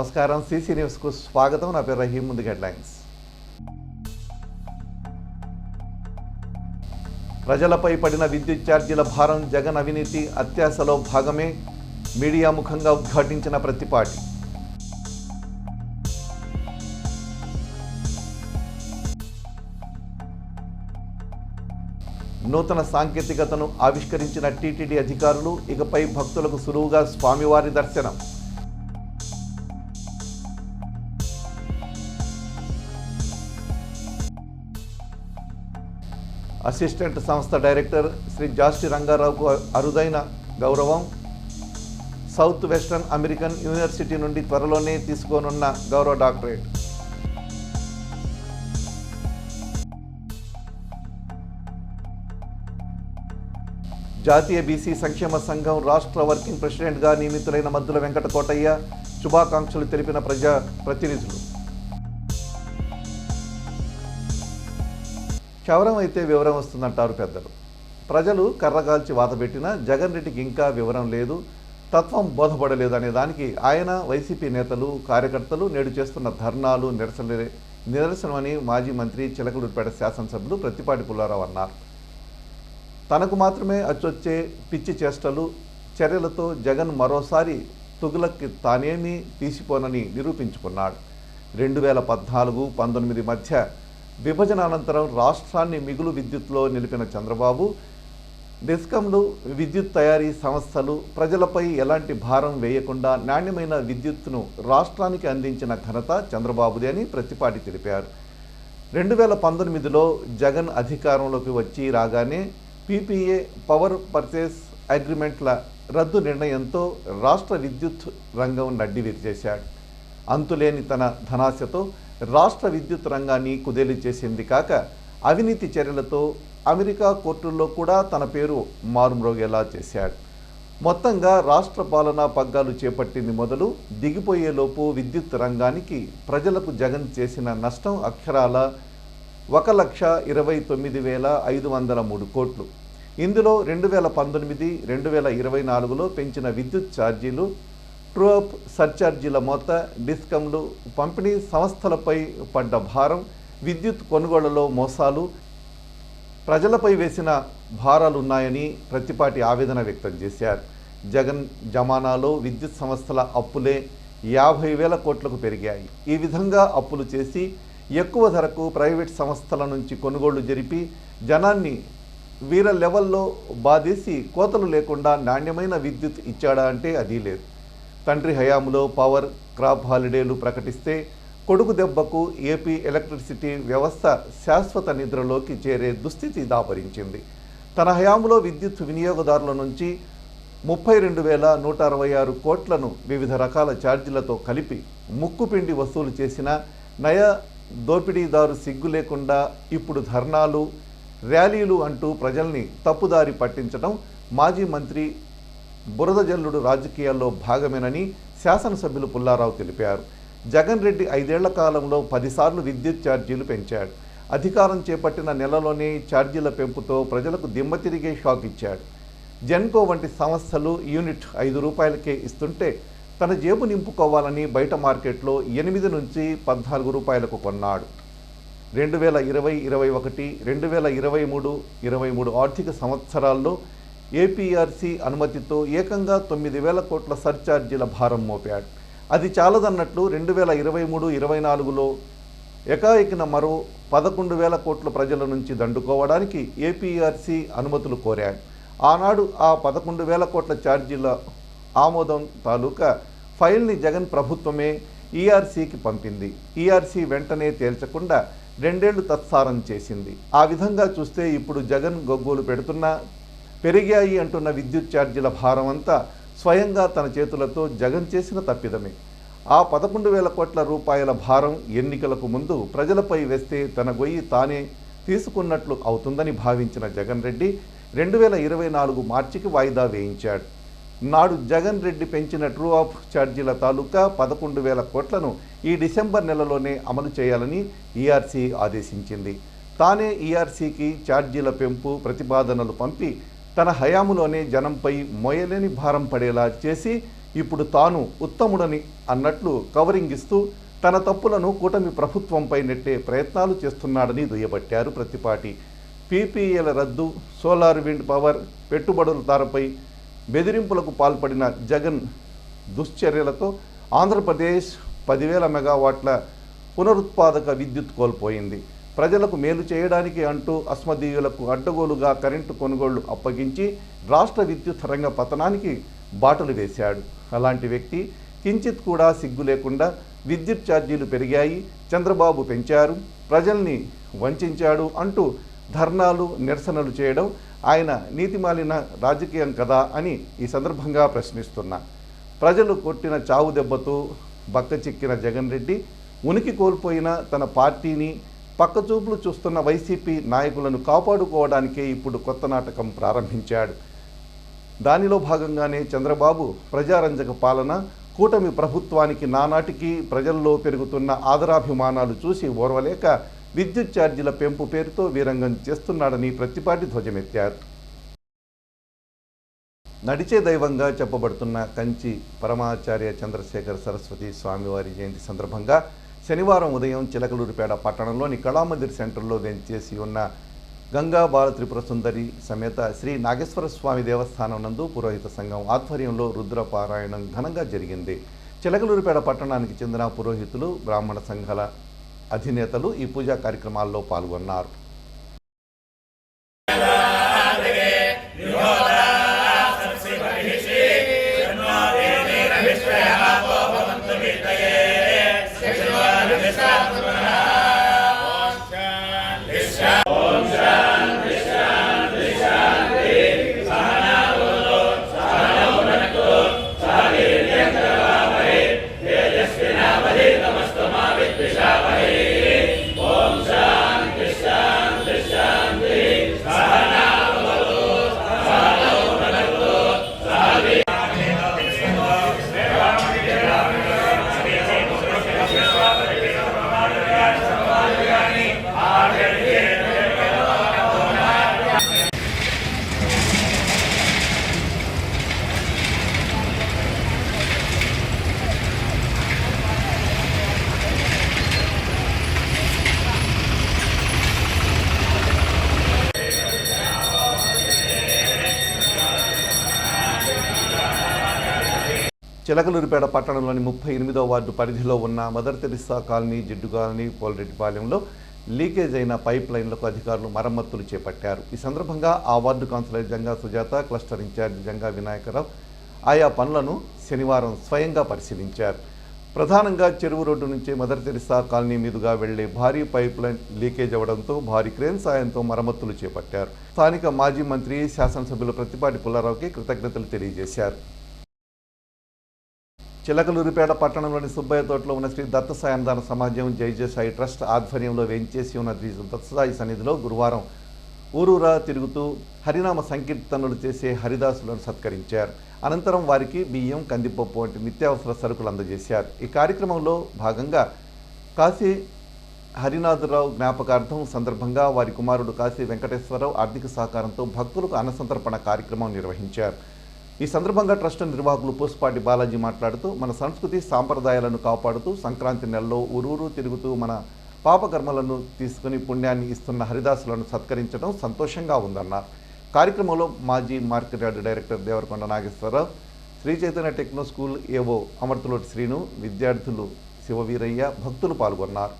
నమస్కారం. సిసి న్యూస్కు స్వాగతం. నా పేరు రహీం. ముందు హెడ్లైన్స్. ప్రజలపై పడిన విద్యుత్ ఛార్జీల భారం జగన్ అవినీతి అత్యాశలో భాగమే మీడియా ముఖంగా ఉద్ఘాటించిన ప్రతిపాటి. నూతన సాంకేతికతను ఆవిష్కరించిన టీటీడీ అధికారులు ఇకపై భక్తులకు సులువుగా స్వామివారి దర్శనం. అసిస్టెంట్ సంస్థ డైరెక్టర్ శ్రీ జాస్టి రంగారావుకు అరుదైన గౌరవం. సౌత్ వెస్టర్న్ అమెరికన్ యూనివర్సిటీ నుండి త్వరలోనే తీసుకోనున్న గౌరవ డాక్టరేట్. జాతీయ బీసీ సంక్షేమ సంఘం రాష్ట్ర వర్కింగ్ ప్రెసిడెంట్గా నియమితులైన మద్దుల వెంకట కోటయ్య శుభాకాంక్షలు తెలిపిన ప్రజా ప్రతినిధులు. క్షవరం అయితే వివరం వస్తుందంటారు పెద్దలు. ప్రజలు కర్రగాల్చి వాతపెట్టినా జగన్ రెడ్డికి ఇంకా వివరం లేదు, తత్వం బోధపడలేదు అనే దానికి ఆయన, వైసీపీ నేతలు, కార్యకర్తలు నేడు చేస్తున్న ధర్నాలు నిరసనమని మాజీ మంత్రి చిలకలూరిపేట శాసనసభ్యులు ప్రత్తిపాటి పుల్లారావు అన్నారు. తనకు మాత్రమే అచ్చొచ్చే పిచ్చి చేష్టలు, చర్యలతో జగన్ మరోసారి తుగులకి తానేమీ తీసిపోనని నిరూపించుకున్నాడు. 2014-19 మధ్య విభజన అనంతరం రాష్ట్రాన్ని మిగులు విద్యుత్లో నిలిపిన చంద్రబాబు డిస్కంలు, విద్యుత్ తయారీ సంస్థలు ప్రజలపై ఎలాంటి భారం వేయకుండా నాణ్యమైన విద్యుత్తును రాష్ట్రానికి అందించిన ఘనత చంద్రబాబుదే అని ప్రత్తిపాటి తెలిపారు. 2019లో జగన్ అధికారంలోకి వచ్చి రాగానే పీపీఏ పవర్ పర్చేస్ అగ్రిమెంట్ల రద్దు నిర్ణయంతో రాష్ట్ర విద్యుత్ రంగం నడ్డి విరిచేశాడు. అంతులేని తన ధనాశతో రాష్ట్ర విద్యుత్ రంగాన్ని కుదేలు చేసింది కాక అవినీతి చర్యలతో అమెరికా కోర్టుల్లో కూడా తన పేరు మారుమ్రోగేలా చేశాడు. మొత్తంగా రాష్ట్ర పాలనా పగ్గాలు చేపట్టింది మొదలు దిగిపోయేలోపు విద్యుత్ రంగానికి ప్రజలకు జగన్ చేసిన నష్టం అక్షరాల 1,29,503 కోట్లు. ఇందులో 2019-2024లో పెంచిన విద్యుత్ ఛార్జీలు, ట్రూఅప్ సర్ఛార్జీల మొత్త, డిస్కంలు, పంపిణీ సంస్థలపై పడ్డ భారం, విద్యుత్ కొనుగోళ్లలో మోసాలు, ప్రజలపై వేసిన భారాలున్నాయని ప్రత్తిపాటి ఆవేదన వ్యక్తం చేశారు. జగన్ జమానాలో విద్యుత్ సంస్థల అప్పులే 50,000 కోట్లకు పెరిగాయి. ఈ విధంగా అప్పులు చేసి ఎక్కువ ధరకు ప్రైవేట్ సంస్థల నుంచి కొనుగోళ్లు జరిపి జనాన్ని వీర లెవెల్లో బాధేసి కోతలు లేకుండా నాణ్యమైన విద్యుత్ ఇచ్చాడా అంటే అది లేదు. తండ్రి హయాంలో పవర్ క్రాప్ హాలిడేలు ప్రకటిస్తే కొడుకు దెబ్బకు ఏపీ ఎలక్ట్రిసిటీ వ్యవస్థ శాశ్వత నిద్రలోకి చేరే దుస్థితి దాపరించింది. తన హయాంలో విద్యుత్ వినియోగదారుల నుంచి 32,166 కోట్లను వివిధ రకాల ఛార్జీలతో కలిపి ముక్కుపిండి వసూలు చేసిన నయా దోపిడీదారు సిగ్గు లేకుండా ఇప్పుడు ధర్నాలు, ర్యాలీలు అంటూ ప్రజల్ని తప్పుదారి పట్టించడం మాజీ మంత్రి బురద జల్లుడు రాజకీయాల్లో భాగమేనని శాసనసభ్యులు పుల్లారావు తెలిపారు. జగన్ రెడ్డి 5 ఏళ్ల కాలంలో 10 సార్లు విద్యుత్ ఛార్జీలు పెంచాడు. అధికారం చేపట్టిన నెలలోనే ఛార్జీల పెంపుతో ప్రజలకు దిమ్మ తిరిగే షాక్ ఇచ్చాడు. జెన్కో వంటి సంస్థలు యూనిట్ 5 రూపాయలకే ఇస్తుంటే తన జేబు నింపుకోవాలని బయట మార్కెట్లో 8 నుంచి 14 రూపాయలకు కొన్నాడు. 2020-21, 2022-23 ఆర్థిక సంవత్సరాల్లో ఏపీఆర్సీ అనుమతితో ఏకంగా 9,000 కోట్ల సర్ఛార్జీల భారం మోపాడు. అది చాలదన్నట్లు 2023-24లో ఏకాఏకిన మరో 11,000 కోట్ల ప్రజల నుంచి దండుకోవడానికి ఏపీఆర్సీ అనుమతులు కోరాడు. ఆనాడు ఆ 11,000 కోట్ల ఛార్జీల ఆమోదం తాలూకా ఫైల్ని జగన్ ప్రభుత్వమే ఈఆర్సీకి పంపింది. ఈఆర్సీ వెంటనే తేల్చకుండా 2 ఏళ్లు తత్సారం చేసింది. ఆ విధంగా చూస్తే ఇప్పుడు జగన్ గొగ్గోలు పెడుతున్న పెరిగాయి అంటున్న విద్యుత్ ఛార్జీల భారం అంతా స్వయంగా తన చేతులతో జగన్ చేసిన తప్పిదమే. ఆ 11,000 కోట్ల రూపాయల భారం ఎన్నికలకు ముందు ప్రజలపై వేస్తే తన గొయ్యి తానే తీసుకున్నట్లు అవుతుందని భావించిన జగన్ రెడ్డి 2024 మార్చికి వాయిదా వేయించాడు. నాడు జగన్ రెడ్డి పెంచిన ట్రూ ఆఫ్ ఛార్జీల తాలూకా 11,000 కోట్లను ఈ డిసెంబర్ నెలలోనే అమలు చేయాలని ఈఆర్సీ ఆదేశించింది. తానే ఈఆర్సీకి ఛార్జీల పెంపు ప్రతిపాదనలు పంపి తన హయాములోనే జనంపై మోయలేని భారం పడేలా చేసి ఇప్పుడు తాను ఉత్తముడని అన్నట్లు కవరింగ్ ఇస్తూ తన తప్పులను కూటమి ప్రభుత్వంపై నెట్టే ప్రయత్నాలు చేస్తున్నాడని దుయ్యబట్టారు ప్రత్తిపాటి. పీపీఏల రద్దు, సోలార్ విండ్ పవర్ పెట్టుబడులదారుపై బెదిరింపులకు పాల్పడిన జగన్ దుశ్చర్యలతో ఆంధ్రప్రదేశ్ 10,000 మెగావాట్ల పునరుత్పాదక విద్యుత్ కోల్పోయింది. ప్రజలకు మేలు చేయడానికి అంటూ అస్మదీయులకు అడ్డగోలుగా కరెంటు కొనుగోళ్లు అప్పగించి రాష్ట్ర విద్యుత్ రంగ పతనానికి బాటలు వేశాడు. అలాంటి వ్యక్తి కించిత్ కూడా సిగ్గు లేకుండా విద్యుత్ ఛార్జీలు పెరిగాయి, చంద్రబాబు పెంచారు, ప్రజల్ని వంచాడు అంటూ ధర్నాలు, నిరసనలు చేయడం ఆయన నీతిమాలిన రాజకీయం కదా అని ఈ సందర్భంగా ప్రశ్నిస్తున్నా. ప్రజలు కొట్టిన చావు దెబ్బతో బక్కచిక్కిన జగన్ రెడ్డి ఉనికి కోల్పోయిన తన పార్టీని పక్కచూపులు చూస్తున్న వైసీపీ నాయకులను కాపాడుకోవడానికే ఇప్పుడు కొత్త నాటకం ప్రారంభించాడు. దానిలో భాగంగానే చంద్రబాబు ప్రజారంజక పాలన, కూటమి ప్రభుత్వానికి నానాటికి ప్రజల్లో పెరుగుతున్న ఆదరాభిమానాలు చూసి ఓర్వలేక విద్యుత్ ఛార్జీల పెంపు పేరుతో వీరంగం చేస్తున్నాడని ప్రత్తిపాటి ధ్వజమెత్తారు. నడిచే దైవంగా చెప్పబడుతున్న కంచి పరమాచార్య చంద్రశేఖర సరస్వతి స్వామివారి జయంతి సందర్భంగా శనివారం ఉదయం చిలకలూరిపేట పట్టణంలోని కళామందిర్ సెంటర్లో వెంచేసి ఉన్న గంగా బాల త్రిపుర సుందరి సమేత శ్రీ నాగేశ్వర స్వామి దేవస్థానం నందు పురోహిత సంఘం ఆధ్వర్యంలో రుద్రపారాయణం ఘనంగా జరిగింది. చిలకలూరిపేట పట్టణానికి చెందిన పురోహితులు, బ్రాహ్మణ సంఘాల అధినేతలు ఈ పూజా కార్యక్రమాల్లో పాల్గొన్నారు. చిలకలూరిపేట పట్టణంలోని 38వ వార్డు పరిధిలో ఉన్న Mother Teresa colony, Jiddu colony, పోలరెడ్డిపాలెంలో లీకేజ్ అయిన పైప్ లైన్లకు అధికారులు మరమ్మతులు చేపట్టారు. ఈ సందర్భంగా ఆ ward councillor Janga Sujatha, cluster incharge Janga Vinayakarao ఆయా పనులను శనివారం స్వయంగా పరిశీలించారు. ప్రధానంగా చెరువు రోడ్డు నుంచి మదర్ తెరిసా కాలనీ మీదుగా వెళ్లే భారీ పైప్ లైన్ లీకేజ్ అవ్వడంతో భారీ క్రేన్ సాయంతో మరమ్మతులు చేపట్టారు. స్థానిక మాజీ మంత్రి, శాసనసభ్యులు ప్రత్తిపాటి పుల్లారావుకి కృతజ్ఞతలు తెలియజేశారు. చిలకలూరిపేట పట్టణంలోని సుబ్బయ్య తోటలో ఉన్న శ్రీ దత్తసాయి అన్నదాన సమాజం జై ట్రస్ట్ ఆధ్వర్యంలో వేంచేసి ఉన్న శ్రీ దత్తసాయి సన్నిధిలో గురువారం ఊరూరా తిరుగుతూ హరినామ సంకీర్తనలు చేసే హరిదాసులను సత్కరించారు. అనంతరం వారికి బియ్యం, కందిపప్పు వంటి నిత్యావసర సరుకులు అందజేశారు. ఈ కార్యక్రమంలో భాగంగా కాశీ హరినాథరావు జ్ఞాపకార్థం సందర్భంగా వారి కుమారుడు కాశీ వెంకటేశ్వరరావు ఆర్థిక సహకారంతో భక్తులకు అన్నసంతర్పణ కార్యక్రమం నిర్వహించారు. ఈ సందర్భంగా ట్రస్ట్ నిర్వాహకులు పూసపాటి బాలాజీ మాట్లాడుతూ, మన సంస్కృతి సాంప్రదాయాలను కాపాడుతూ సంక్రాంతి నెలలో ఊరూరు తిరుగుతూ మన పాపకర్మలను తీసుకుని పుణ్యాన్ని ఇస్తున్న హరిదాసులను సత్కరించడం సంతోషంగా ఉందన్నారు. కార్యక్రమంలో మాజీ market yard director Devarakonda Nageswararao, Sri Chaitanya techno school AO Amarthuloti Srinu, విద్యార్థులు శివవీరయ్య, భక్తులు పాల్గొన్నారు.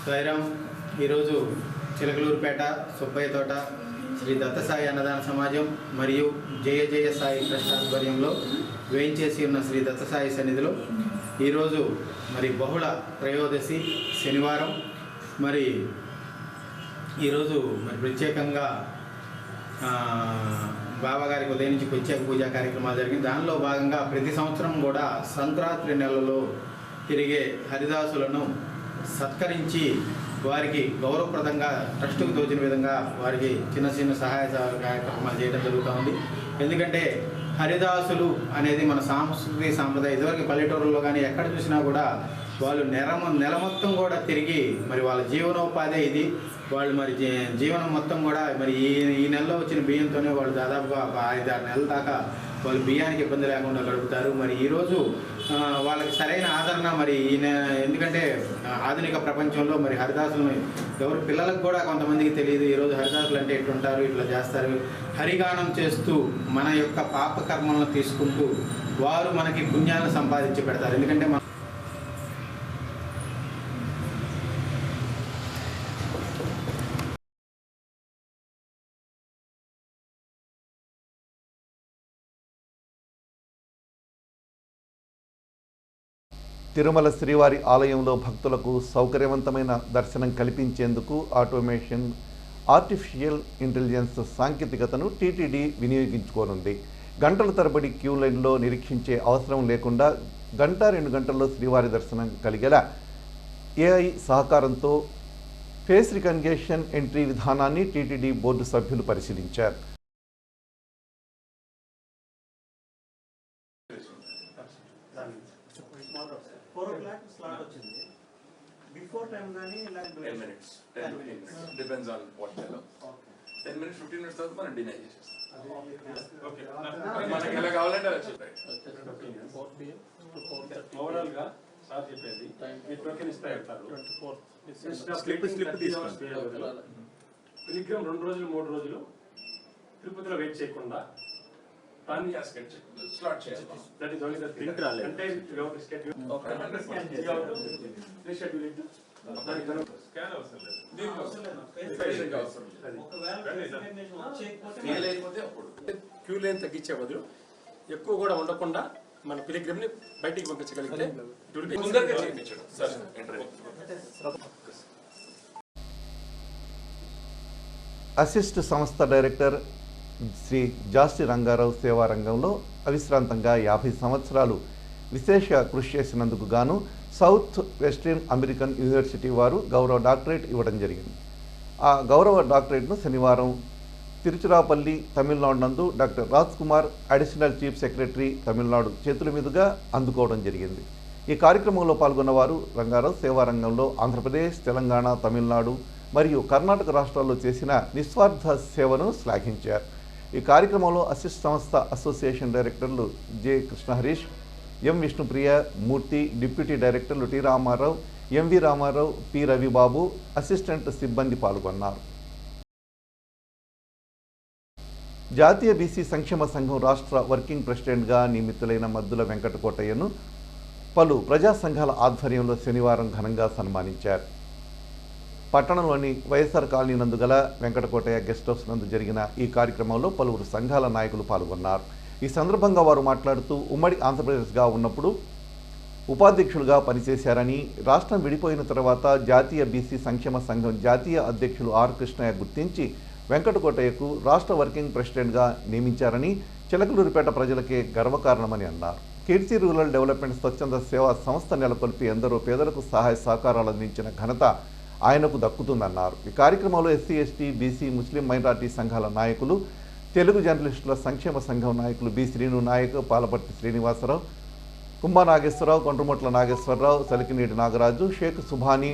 సాయిరాం. ఈరోజు చిలకలూరుపేట సుబ్బయ్య తోట శ్రీ దత్తసాయి అన్నదాన సమాజం మరియు జయ సాయి ట్రస్ట్ ఆధ్వర్యంలో వేయించేసి ఉన్న శ్రీ దత్తసాయి సన్నిధిలో ఈరోజు మరి బహుళ త్రయోదశి శనివారం మరి ఈరోజు మరి ప్రత్యేకంగా బాబాగారికి ఉదయం నుంచి ప్రత్యేక పూజా కార్యక్రమాలు జరిగింది. దానిలో భాగంగా ప్రతి సంవత్సరం కూడా సంక్రాంతి నెలలో తిరిగే హరిదాసులను సత్కరించి వారికి గౌరవప్రదంగా ట్రస్టుకు తోచిన విధంగా వారికి చిన్న చిన్న సహాయ కార్యక్రమాలు చేయడం జరుగుతూ ఉంది. ఎందుకంటే హరిదాసులు అనేది మన సాంస్కృతిక సాంప్రదాయం. ఇదివరకు పల్లెటూరులో కానీ ఎక్కడ చూసినా కూడా వాళ్ళు నెల మొత్తం కూడా తిరిగి మరి వాళ్ళ జీవనోపాధి ఇది. వాళ్ళు మరి జీవనం మొత్తం కూడా మరి ఈ నెలలో వచ్చిన బియ్యంతోనే వాళ్ళు దాదాపుగా 5-6 నెలల దాకా వాళ్ళు బియ్యానికి ఇబ్బంది లేకుండా గడుపుతారు. మరి ఈరోజు వాళ్ళకి సరైన ఆదరణ మరి ఎందుకంటే ఆధునిక ప్రపంచంలో మరి హరిదాసులను ఎవరు పిల్లలకు కూడా కొంతమందికి తెలియదు. ఈరోజు హరిదాసులు అంటే ఎట్లుంటారు, ఇట్లా చేస్తారు, హరిగానం చేస్తూ మన యొక్క పాపకర్మలను తీసుకుంటూ వారు మనకి పుణ్యాలను సంపాదించి పెడతారు. ఎందుకంటే తిరుమల శ్రీవారి ఆలయంలో భక్తులకు సౌకర్యవంతమైన దర్శనం కల్పించేందుకు ఆటోమేషన్, ఆర్టిఫిషియల్ ఇంటెలిజెన్స్ సాంకేతికతను టీటీడీ వినియోగించుకోనుంది. గంటల తరబడి క్యూ లైన్లో నిరీక్షించే అవసరం లేకుండా 1-2 గంటల్లో శ్రీవారి దర్శనం కలిగేలా ఏఐ సహకారంతో ఫేస్ రికగ్నిషన్ ఎంట్రీ విధానాన్ని టీటీడీ బోర్డు సభ్యులు పరిశీలించారు. Before time gaani like 10 minutes depends on what they allow. 10 minutes 15 minutes తర్వాత మనం డినై చేసేస్తాం. ఓకే మనకి ఎలా కావాలంటే అలా చెప్పండి. 4 pm to 4:30 ఓవరాల్ గా సార్ చెప్పేది మీ టోకెన్ ఇస్తా ఇస్తారు. 24 స్లిప్ తీసుకోండి. పిలిగ్రిమ్ 2 రోజులు 3 రోజులు తిరుపతిలో వెయిట్ చేయకుండా దాన్ని స్లాట్ చేయాలి. That is only the thing అంటే you have to schedule. Okay understand reschedule it. Scan అవసరం లేదు. దీనికి అవసరం లేదు. ఒకవేళ లేకపోతే అప్పుడు క్యూ లైన్ తగ్గించే బదులు ఎక్కువ కూడా ఉండకుండా మన పిలిగ్రిమ్ ని బయటికి పంపించగలిగితే తొందరగా చేయించడం. సరే అసిస్ట్ సంస్థ డైరెక్టర్ శ్రీ జాస్టి రంగారావు సేవా రంగంలో అవిశ్రాంతంగా 50 సంవత్సరాలు విశేష కృషి చేసినందుకు గాను సౌత్ వెస్ట్రన్ అమెరికన్ యూనివర్సిటీ వారు గౌరవ డాక్టరేట్ ఇవ్వడం జరిగింది. ఆ గౌరవ డాక్టరేట్ను శనివారం తిరుచిరాపల్లి, తమిళనాడు నందు doctor Raj Kumar, additional chief secretary, Tamil Nadu చేతుల మీదుగా అందుకోవడం జరిగింది. ఈ కార్యక్రమంలో పాల్గొన్నవారు రంగారావు సేవా రంగంలో ఆంధ్రప్రదేశ్, తెలంగాణ, తమిళనాడు మరియు కర్ణాటక రాష్ట్రాల్లో చేసిన నిస్వార్థ సేవను శ్లాఘించారు. ఈ కార్యక్రమంలో అసిస్ట్ సంస్థ అసోసియేషన్ డైరెక్టర్లు J Krishna Harish, M Vishnupriya Murthy, deputy డైరెక్టర్లు T Ramarao, MV Ramarao, P Ravibabu, assistant సిబ్బంది పాల్గొన్నారు. జాతీయ బీసీ సంక్షేమ సంఘం రాష్ట్ర వర్కింగ్ ప్రెసిడెంట్గా నియమితులైన మద్దుల వెంకటకోటయ్యను పలు ప్రజా సంఘాల ఆధ్వర్యంలో శనివారం ఘనంగా సన్మానించారు. పట్టణంలోని వైఎస్ఆర్ కాలనీ నందు గల వెంకటకోటయ్య గెస్ట్ హౌస్ నందు జరిగిన ఈ కార్యక్రమంలో పలువురు సంఘాల నాయకులు పాల్గొన్నారు. ఈ సందర్భంగా వారు మాట్లాడుతూ ఉమ్మడి ఆంధ్రప్రదేశ్గా ఉన్నప్పుడు ఉపాధ్యక్షులుగా పనిచేశారని, రాష్ట్రం విడిపోయిన తర్వాత జాతీయ బీసీ సంక్షేమ సంఘం జాతీయ అధ్యక్షులు ఆర్ కృష్ణయ్య గుర్తించి వెంకటకోటయ్యకు రాష్ట్ర వర్కింగ్ ప్రెసిడెంట్గా నియమించారని, చిలకలూరిపేట ప్రజలకే గర్వకారణమని అన్నారు. కీర్తి రూరల్ డెవలప్మెంట్ స్వచ్ఛంద సేవా సంస్థ నెలకొల్పి ఎందరో పేదలకు సహాయ సహకారాలు అందించిన ఘనత ఆయనకు దక్కుతుందన్నారు. ఈ కార్యక్రమంలో ఎస్సీ, ఎస్టీ, బీసీ, ముస్లిం మైనార్టీ సంఘాల నాయకులు, తెలుగు జర్నలిస్టుల సంక్షేమ సంఘం నాయకులు బి శ్రీను నాయక్, పాలపర్తి శ్రీనివాసరావు, కుంభ నాగేశ్వరరావు, కొండ్రుమొట్ల నాగేశ్వరరావు, సలికినీటి నాగరాజు, షేక్ సుభాని,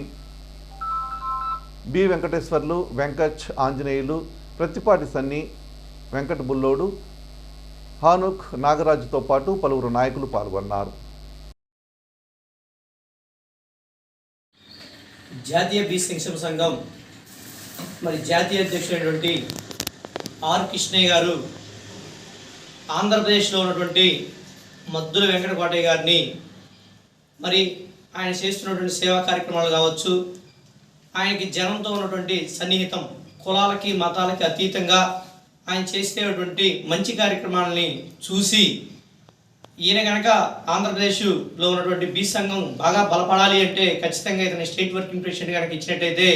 బి వెంకటేశ్వర్లు, వెంకట్ ఆంజనేయులు, ప్రతిపాటి సన్ని, వెంకట బుల్లోడు, హానుక్, నాగరాజుతో పాటు పలువురు నాయకులు పాల్గొన్నారు. జాతీయ బీసీ సంక్షేమ సంఘం మరి జాతీయ అధ్యక్షుడైనటువంటి ఆర్ కృష్ణయ్య గారు ఆంధ్రప్రదేశ్లో ఉన్నటువంటి మద్దుల వెంకటకోటయ్య గారిని మరి ఆయన చేస్తున్నటువంటి సేవా కార్యక్రమాలు కావచ్చు, ఆయనకి జనంతో ఉన్నటువంటి సన్నిహితం, కులాలకి మతాలకి అతీతంగా ఆయన చేసేటువంటి మంచి కార్యక్రమాలని చూసి ఈయన కనుక ఆంధ్రప్రదేశ్లో ఉన్నటువంటి బీసీ సంఘం బాగా బలపడాలి అంటే ఖచ్చితంగా ఇతని స్టేట్ వర్కింగ్ ప్రెసిడెంట్ కనుక ఇచ్చినట్టయితే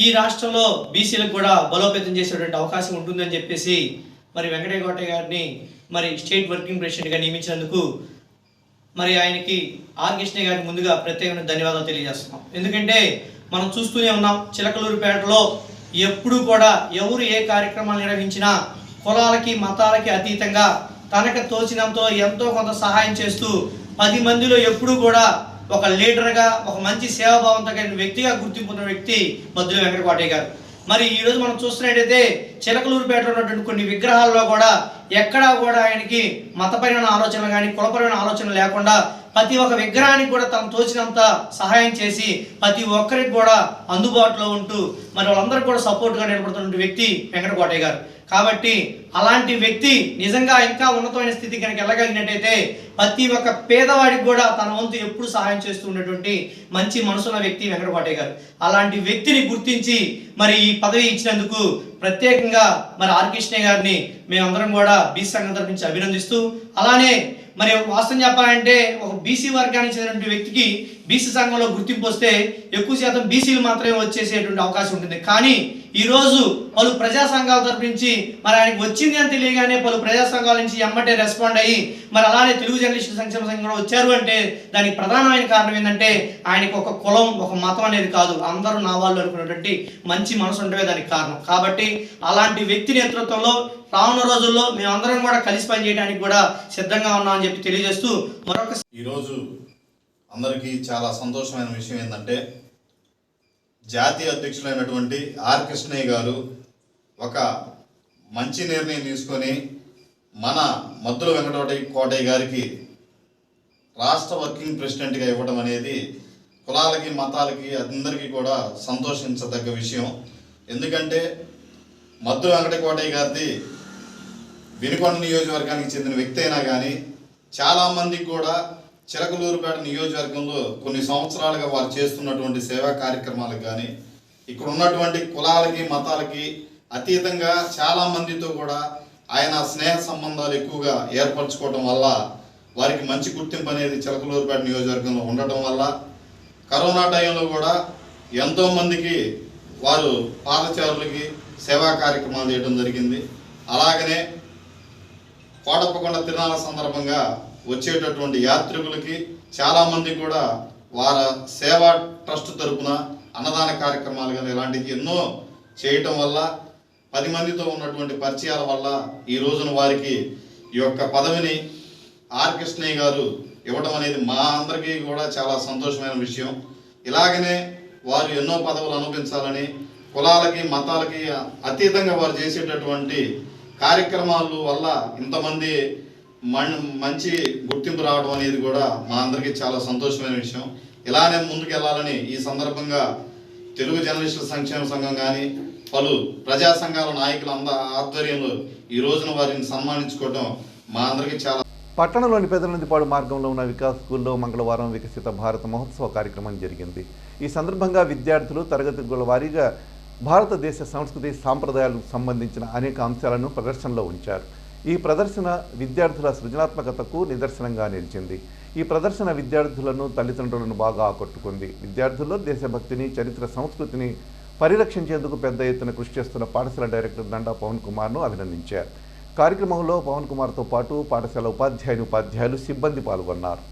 ఈ రాష్ట్రంలో బీసీలకు కూడా బలోపేతం చేసేటువంటి అవకాశం ఉంటుందని చెప్పేసి మరి వెంకటయ్య కోటయ్య గారిని మరి స్టేట్ వర్కింగ్ ప్రెసిడెంట్గా నియమించినందుకు మరి ఆయనకి ఆర్ కృష్ణయ్య గారికి ముందుగా ప్రత్యేకమైన ధన్యవాదాలు తెలియజేస్తున్నాం. ఎందుకంటే మనం చూస్తూనే ఉన్నాం, చిలకలూరిపేటలో ఎప్పుడు కూడా ఎవరు ఏ కార్యక్రమాలు నిర్వహించినా కులాలకి మతాలకి అతీతంగా తనకు తోచినంతో ఎంతో కొంత సహాయం చేస్తూ 10 మందిలో ఎప్పుడూ కూడా ఒక లీడర్గా, ఒక మంచి సేవాభావంతో కలిగిన వ్యక్తిగా గుర్తింపున్న వ్యక్తి మద్దుల వెంకట కోటయ్య గారు. మరి ఈరోజు మనం చూస్తున్నట్టయితే చిలకలూరిపేటలో ఉన్నటువంటి కొన్ని విగ్రహాల్లో కూడా ఎక్కడా కూడా ఆయనకి మతపరమైన ఆలోచనలు కానీ కులపరమైన ఆలోచనలు లేకుండా ప్రతి ఒక్క విగ్రహానికి కూడా తను తోచినంత సహాయం చేసి ప్రతి ఒక్కరికి కూడా అందుబాటులో ఉంటూ మరి వాళ్ళందరికీ కూడా సపోర్ట్గా నిలబడుతున్న వ్యక్తి వెంకట కోటయ్య గారు. కాబట్టి అలాంటి వ్యక్తి నిజంగా ఇంకా ఉన్నతమైన స్థితికి కనుక వెళ్ళగలిగినట్టయితే ప్రతి ఒక్క పేదవాడికి కూడా తన వంతు ఎప్పుడు సహాయం చేస్తూ ఉన్నటువంటి మంచి మనసున్న వ్యక్తి వెంకట కోటయ్య గారు. అలాంటి వ్యక్తిని గుర్తించి మరి ఈ పదవి ఇచ్చినందుకు ప్రత్యేకంగా మరి ఆర్ కృష్ణయ్య గారిని మేమందరం కూడా బీసీ సంఘం తరఫు నుంచి అభినందిస్తూ, అలానే మరి వాస్తవం చెప్పాలంటే ఒక బీసీ వర్గానికి చెందినటువంటి వ్యక్తికి బీసీ సంఘంలో గుర్తింపు వస్తే ఎక్కువ శాతం బీసీలు మాత్రమే వచ్చేసేటువంటి అవకాశం ఉంటుంది. కానీ ఈరోజు పలు ప్రజా సంఘాల తరపు నుంచి మరి ఆయనకు వచ్చింది అని తెలియగానే పలు ప్రజా సంఘాల నుంచి ఎమ్మటే రెస్పాండ్ అయ్యి మరి అలానే తెలుగు జర్నలిస్టుల సంక్షేమ సంఘం కూడా వచ్చారు అంటే దానికి ప్రధానమైన కారణం ఏంటంటే ఆయనకు ఒక కులం, ఒక మతం అనేది కాదు, అందరూ నా వాళ్ళు అనుకున్నటువంటి మంచి మనసు ఉండవే దానికి కారణం. కాబట్టి అలాంటి వ్యక్తి నేతృత్వంలో రానున్న రోజుల్లో మేమందరం కూడా కలిసి పనిచేయడానికి కూడా సిద్ధంగా ఉన్నామని చెప్పి తెలియజేస్తూ ఈరోజు అందరికీ చాలా సంతోషమైన విషయం ఏంటంటే జాతీయ అధ్యక్షులైనటువంటి ఆర్ కృష్ణయ్య గారు ఒక మంచి నిర్ణయం తీసుకొని మన మద్దుల వెంకట కోటయ్య గారికి రాష్ట్ర వర్కింగ్ ప్రెసిడెంట్గా ఇవ్వడం అనేది కులాలకి మతాలకి అందరికీ కూడా సంతోషించదగ్గ విషయం. ఎందుకంటే మద్దుల వెంకట కోటయ్య గారిది వినుకొండ నియోజకవర్గానికి చెందిన వ్యక్తి అయినా కానీ చాలామందికి కూడా చిలకలూరుపేట నియోజకవర్గంలో కొన్ని సంవత్సరాలుగా వారు చేస్తున్నటువంటి సేవా కార్యక్రమాలకు కానీ ఇక్కడ ఉన్నటువంటి కులాలకి మతాలకి అతీతంగా చాలామందితో కూడా ఆయన స్నేహ సంబంధాలు ఎక్కువగా ఏర్పరచుకోవడం వల్ల వారికి మంచి గుర్తింపు అనేది చిలకలూరుపేట నియోజకవర్గంలో ఉండటం వల్ల కరోనా టైంలో కూడా ఎంతోమందికి వారు పాదచారులకి సేవా కార్యక్రమాలు చేయడం జరిగింది. అలాగనే కోటప్పకొండ తిరునాళ్ళ సందర్భంగా వచ్చేటటువంటి యాత్రికులకి చాలామంది కూడా వారి సేవా ట్రస్ట్ తరపున అన్నదాన కార్యక్రమాలు కానీ ఇలాంటివి ఎన్నో చేయటం వల్ల 10 మందితో ఉన్నటువంటి పరిచయాల వల్ల ఈ రోజున వారికి ఈ యొక్క పదవిని ఆర్ కృష్ణయ్య గారు ఇవ్వడం అనేది మా అందరికీ కూడా చాలా సంతోషమైన విషయం. ఇలాగనే వారు ఎన్నో పదవులు అనుభవించాలని కులాలకి మతాలకి అతీతంగా వారు చేసేటటువంటి కార్యక్రమాల వల్ల ఇంతమంది మంచి గుర్తింపు రావడం అనేది కూడా మా అందరికీ చాలా సంతోషమైన విషయం. ఇలానే ముందుకు వెళ్ళాలని ఈ సందర్భంగా తెలుగు జర్నలిస్టుల సంక్షేమ సంఘం కానీ పలు ప్రజా సంఘాల నాయకుల ఆధ్వర్యంలో ఈ రోజున వారిని సన్మానించుకోవడం మా అందరికీ చాలా. పట్టణంలోని పెదనందిపాడు మార్గంలో ఉన్న వికాస్ స్కూల్లో మంగళవారం వికసిత భారత మహోత్సవ కార్యక్రమం జరిగింది. ఈ సందర్భంగా విద్యార్థులు తరగతుల వారీగా భారతదేశ సంస్కృతి సాంప్రదాయాలకు సంబంధించిన అనేక అంశాలను ప్రదర్శనలో ఉంచారు. ఈ ప్రదర్శన విద్యార్థుల సృజనాత్మకతకు నిదర్శనంగా నిలిచింది. ఈ ప్రదర్శన విద్యార్థులను, తల్లిదండ్రులను బాగా ఆకట్టుకుంది. విద్యార్థుల్లో దేశభక్తిని, చరిత్ర, సంస్కృతిని పరిరక్షించేందుకు పెద్ద ఎత్తున కృషి చేస్తున్న పాఠశాల డైరెక్టర్ దండా పవన్ కుమార్ను అభినందించారు. కార్యక్రమంలో పవన్ కుమార్తో పాటు పాఠశాల ఉపాధ్యాయులు, సిబ్బంది పాల్గొన్నారు.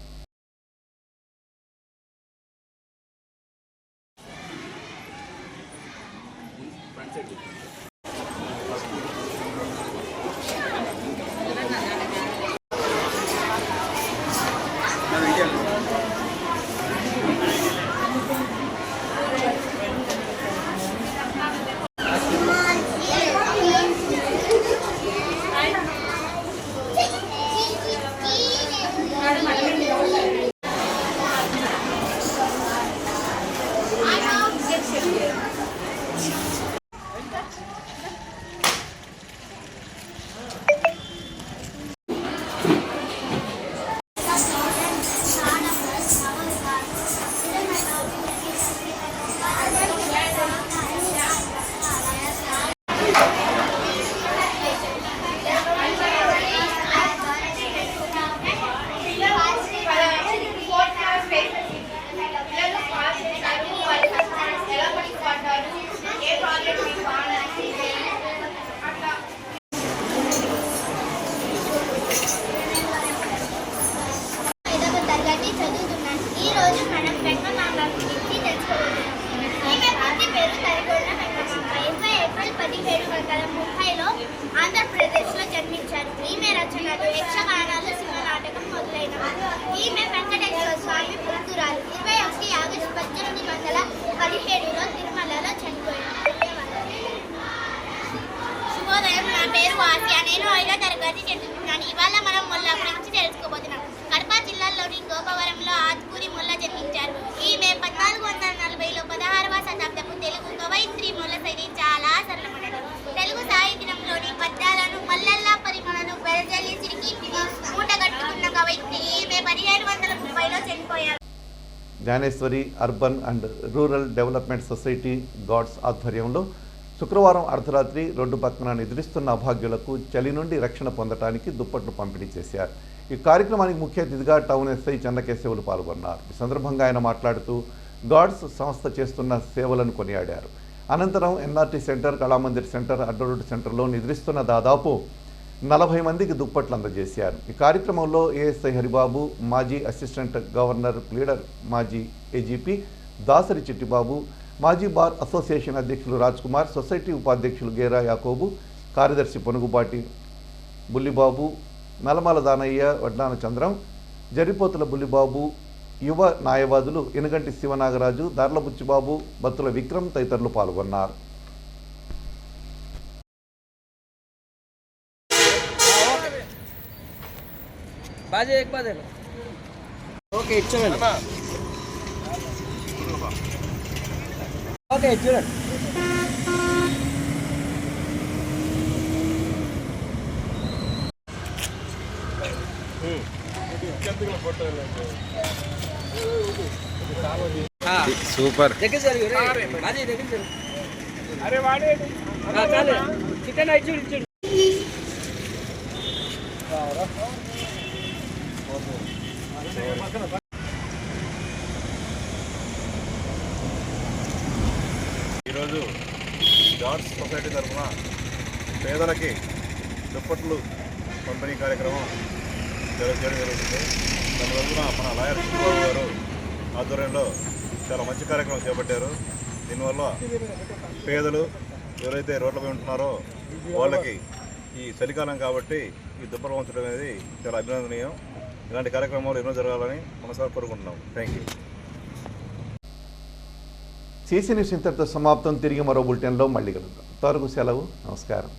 1995లో చనిపోయారు. Jnaneswari urban and rural development society GODS ఆధ్వర్యంలో శుక్రవారం అర్ధరాత్రి రోడ్డు పక్కన నిద్రిస్తున్న అభాగ్యులకు చలి నుండి రక్షణ పొందడానికి దుప్పట్లు పంపిణీ చేశారు. ఈ కార్యక్రమానికి ముఖ్య అతిథిగా టౌన్ ఎస్ఐ చెన్నకేశవులు పాల్గొన్నారు. ఈ సందర్భంగా ఆయన మాట్లాడుతూ గాడ్స్ సంస్థ చేస్తున్న సేవలను కొనియాడారు. అనంతరం NRT centre, Kalamandir centre, Addaroad సెంటర్లో నిద్రిస్తున్న దాదాపు 40 మందికి దుప్పట్లు అందజేశారు. ఈ కార్యక్రమంలో ఏఎస్ఐ హరిబాబు, మాజీ అసిస్టెంట్ గవర్నర్ ప్లీడర్, మాజీ ఏజీపీ దాసరి చిట్టిబాబు, మాజీ బార్ అసోసియేషన్ అధ్యక్షులు రాజ్ కుమార్, సొసైటీ ఉపాధ్యక్షులు గేరా యాకోబు, కార్యదర్శి పొనుగుబాటి బుల్లిబాబు, నలమల దానయ్య, వడ్డాన చంద్రం, జరిపోతుల బుల్లిబాబు, యువ న్యాయవాదులు ఎనుగంటి శివనాగరాజు, దార్ల బుచ్చిబాబు, బత్తుల విక్రమ్ తదితరులు పాల్గొన్నారు. సూపర్. ఈరోజు గాడ్స్ సొసైటీ తరఫున పేదలకి దుప్పట్లు పంపిణీ కార్యక్రమం చేయడం జరుగుతుంది. దాని తరఫున మన లాయర్ చిట్టిబాబు గారు ఆధ్వర్యంలో చాలా మంచి కార్యక్రమం చేపట్టారు. దీనివల్ల పేదలు ఎవరైతే రోడ్లపై ఉంటున్నారో వాళ్ళకి ఈ చలికాలం కాబట్టి ఈ దుప్పట్లు పంచడం అనేది చాలా అభినందనీయం. ఇలాంటి కార్యక్రమాలు ఎన్నో జరగాలని మనసారి కోరుకుంటున్నాం. Thank you. సీసీ న్యూస్ ఇంతటితో సమాప్తం. తిరిగి మరో బులెటిన్లో మళ్ళీ కలుద్దాం. అంతవరకు సెలవు. నమస్కారం.